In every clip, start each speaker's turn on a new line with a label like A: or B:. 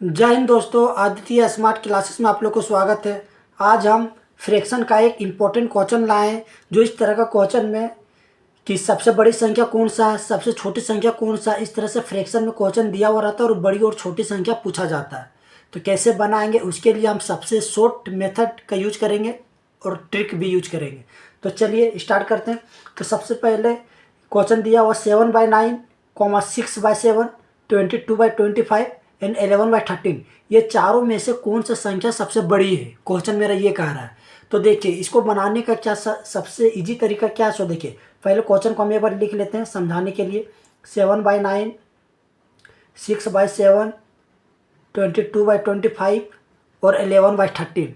A: जय हिंद दोस्तों, Aditya smart classes में आप लोग को स्वागत है। आज हम फ्रैक्शन का एक इम्पोर्टेंट क्वेश्चन लाए हैं, जो इस तरह का क्वेश्चन में कि सबसे बड़ी संख्या कौन सा है, सबसे छोटी संख्या कौन सा है, इस तरह से फ्रैक्शन में क्वेश्चन दिया हुआ रहता है और बड़ी और छोटी संख्या पूछा जाता है। तो कैसे बनाएंगे, उसके लिए हम सबसे शॉर्ट मेथड का यूज करेंगे और ट्रिक भी यूज करेंगे। तो चलिए स्टार्ट करते हैं। तो सबसे पहले क्वेश्चन दिया हुआ 7/9, 6/7, 22/25 एंड 11/13। ये चारों में से कौन सा संख्या सबसे बड़ी है, क्वेश्चन मेरा ये कह रहा है। तो देखिए, इसको बनाने का क्या सबसे इजी तरीका क्या है। सो देखिए, पहले क्वेश्चन को हम एक बार लिख लेते हैं समझाने के लिए। 7/9, 6/7, 22/25 और 11/13।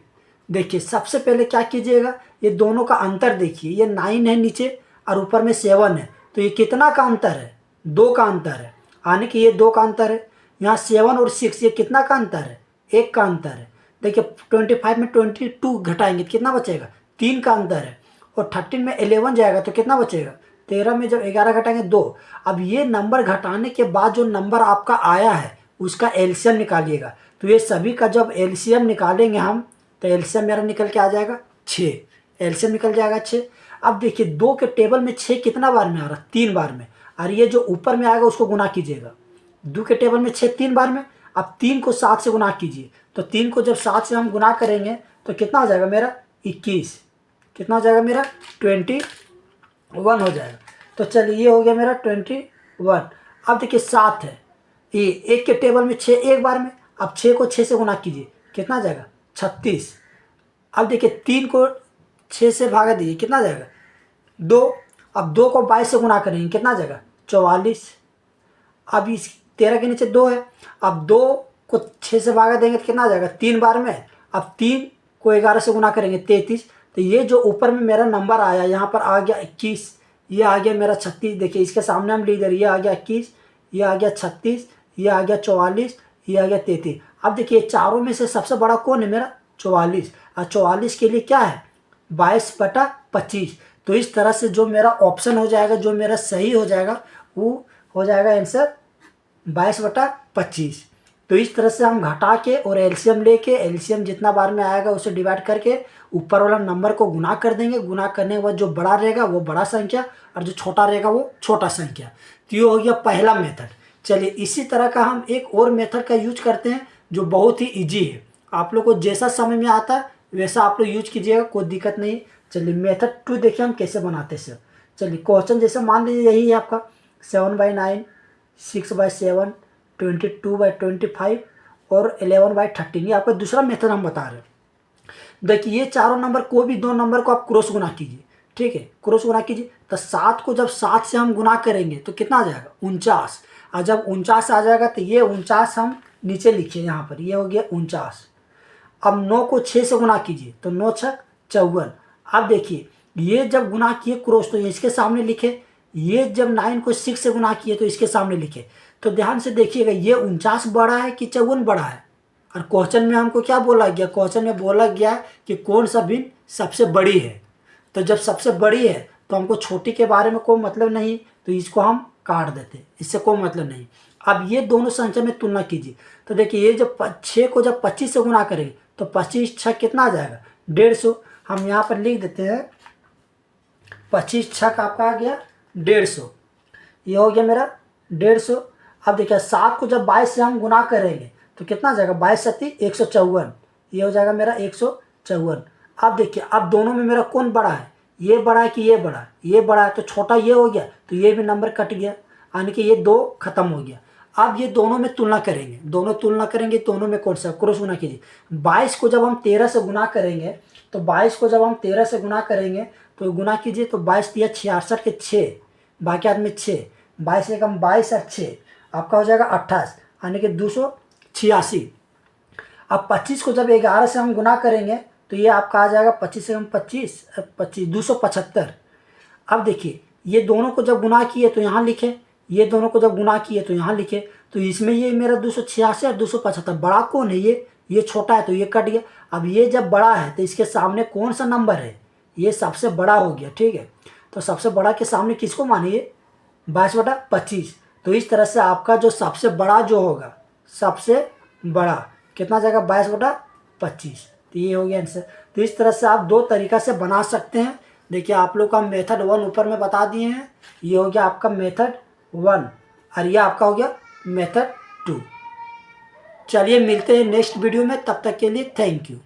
A: देखिए, सबसे पहले क्या कीजिएगा, ये दोनों का अंतर देखिए। ये 9 है नीचे और ऊपर में 7 है, तो ये कितना का अंतर है, 2 का अंतर है। यानी कि ये 2 का अंतर है। यहाँ 7 और 6 ये कितना का अंतर है, 1 का अंतर है। देखिए 25 में 22 घटाएंगे तो कितना बचेगा, 3 का अंतर है। और 13 में 11 जाएगा तो कितना बचेगा, 13 में जब 11 घटाएंगे 2। अब ये नंबर घटाने के बाद जो नंबर आपका आया है उसका एलसीएम निकालिएगा। तो ये सभी का जब एलसीएम निकालेंगे हम, तो एलसीएम मेरा निकल के आ जाएगा 6। एलसीएम निकल जाएगा 6। अब देखिए 2 के टेबल में 6 कितना बार में आ रहा है, 3 बार में। और ये जो ऊपर में आएगा उसको गुना कीजिएगा। 2 के टेबल में 6 3 बार में। अब 3 को 7 से गुना कीजिए। तो 3 को जब 7 से हम गुना करेंगे तो कितना हो जाएगा मेरा, 21। कितना हो जाएगा मेरा, 21 हो जाएगा। तो चलिए ये हो गया मेरा 21। अब देखिए 7 है, ये 1 के टेबल में 6 एक बार में। अब 6 को 6 से गुना कीजिए, कितना आ जाएगा, 36। अब देखिए 3 को 6 से भागा दीजिए, कितना आ जाएगा, 2। अब 2 को 22 से गुना करेंगे, कितना आ जाएगा, 44। अब इस 13 के नीचे 2 है। अब 2 को 6 से भागा देंगे तो कितना आ जाएगा, 3 बार में। अब 3 को 11 से गुना करेंगे, 33। तो ये जो ऊपर में मेरा नंबर आया, यहाँ पर आ गया 21, ये आ गया मेरा 36। देखिए इसके सामने हम लिख दे रहे, ये आ गया 21, ये आ गया 36, ये आ गया 44, ये आ गया 33। अब देखिए चारों में से सबसे बड़ा कौन है मेरा, 44। और 44 के लिए क्या है, 22/25। तो इस तरह से जो मेरा ऑप्शन हो जाएगा, जो मेरा सही हो जाएगा, वो हो जाएगा आंसर 22/25। तो इस तरह से हम घटा के और एलसीएम लेके, एलसीएम जितना बार में आएगा उसे डिवाइड करके ऊपर वाला नंबर को गुना कर देंगे। गुना करने के बाद जो बड़ा रहेगा वो बड़ा संख्या और जो छोटा रहेगा वो छोटा संख्या। तो ये हो गया पहला मेथड। चलिए इसी तरह का हम एक और मेथड का यूज करते हैं जो बहुत ही ईजी है। आप लोग को जैसा समझ में आता है वैसा आप लोग यूज कीजिएगा, कोई दिक्कत नहीं। चलिए मेथड 2 देखिए हम कैसे बनाते हैं सर। चलिए क्वेश्चन जैसे मान लीजिए यही है आपका 7/9, 6/7, 22/25 और 11/13। ये आपका दूसरा मेथड हम बता रहे हैं। देखिए ये चारों नंबर, कोई भी दो नंबर को आप क्रॉस गुना कीजिए, ठीक है, क्रॉस गुना कीजिए। तो 7 को जब 7 से हम गुना करेंगे तो कितना आ जाएगा, 49। और जब 49 आ जाएगा तो ये 49 हम नीचे लिखिए यहाँ पर, ये हो गया 49। अब 9 को 6 से गुना कीजिए तो 9 6 54। अब देखिए ये जब गुना किए क्रॉस तो इसके सामने लिखे, ये जब 9 को 6 से गुना किए तो इसके सामने लिखे। तो ध्यान से देखिएगा, ये 49 बड़ा है कि 54 बड़ा है। और क्वेश्चन में हमको क्या बोला गया, क्वेश्चन में बोला गया कि कौन सा भिन्न सबसे बड़ी है। तो जब सबसे बड़ी है तो हमको छोटी के बारे में कोई मतलब नहीं, तो इसको हम काट देते, इससे कोई मतलब नहीं। अब ये दोनों संख्या में तुलना कीजिए। तो देखिए ये जब 6 को जब 25 से गुना करेंगे तो 25 6 कितना आ जाएगा, 150। हम यहाँ पर लिख देते हैं 25 6 आपका आ गया 150। ये हो गया मेरा 150। अब देखिए 7 को जब 22 से हम गुना करेंगे तो कितना आ जाएगा, 22 सत्ती 154। ये हो जाएगा मेरा 154। अब देखिए अब दोनों में मेरा कौन बड़ा है, ये बड़ा है कि ये बड़ा है, ये बड़ा है। तो छोटा ये हो गया, तो ये भी नंबर कट गया, यानी कि ये 2 खत्म हो गया। अब ये दोनों में तुलना करेंगे, दोनों तुलना करेंगे, दोनों में कौन सा, क्रॉस गुना कीजिए। 22 को जब हम 13 से गुना करेंगे तो 22 को जब हम 13 से गुना करेंगे तो गुना कीजिए तो 22 दिया 66 के 6, बाकी आदमी 6, 22 एक हम 22 और 6 आपका हो जाएगा 28, यानी कि 286। अब 25 को जब 11 से हम गुना करेंगे तो ये आपका आ जाएगा 25 से हम 25 25 275। अब देखिए ये दोनों को जब गुना किए तो यहाँ लिखे, ये दोनों को जब गुना किए तो यहाँ लिखे। तो इसमें ये मेरा 286 और 275, बड़ा कौन है, ये छोटा है तो ये कट गया। अब ये जब बड़ा है तो इसके सामने कौन सा नंबर है, ये सबसे बड़ा हो गया, ठीक है। तो सबसे बड़ा के सामने किसको मानिए, 22/25। तो इस तरह से आपका जो सबसे बड़ा जो होगा, सबसे बड़ा। कितना जाएगा 22/25। तो ये हो गया आंसर। तो इस तरह से आप दो तरीक़ा से बना सकते हैं। देखिए आप लोग का मेथड 1 ऊपर में बता दिए हैं। ये हो गया आपका मेथड 1 और ये आपका हो गया मेथड 2। चलिए मिलते हैं नेक्स्ट वीडियो में, तब तक के लिए थैंक यू।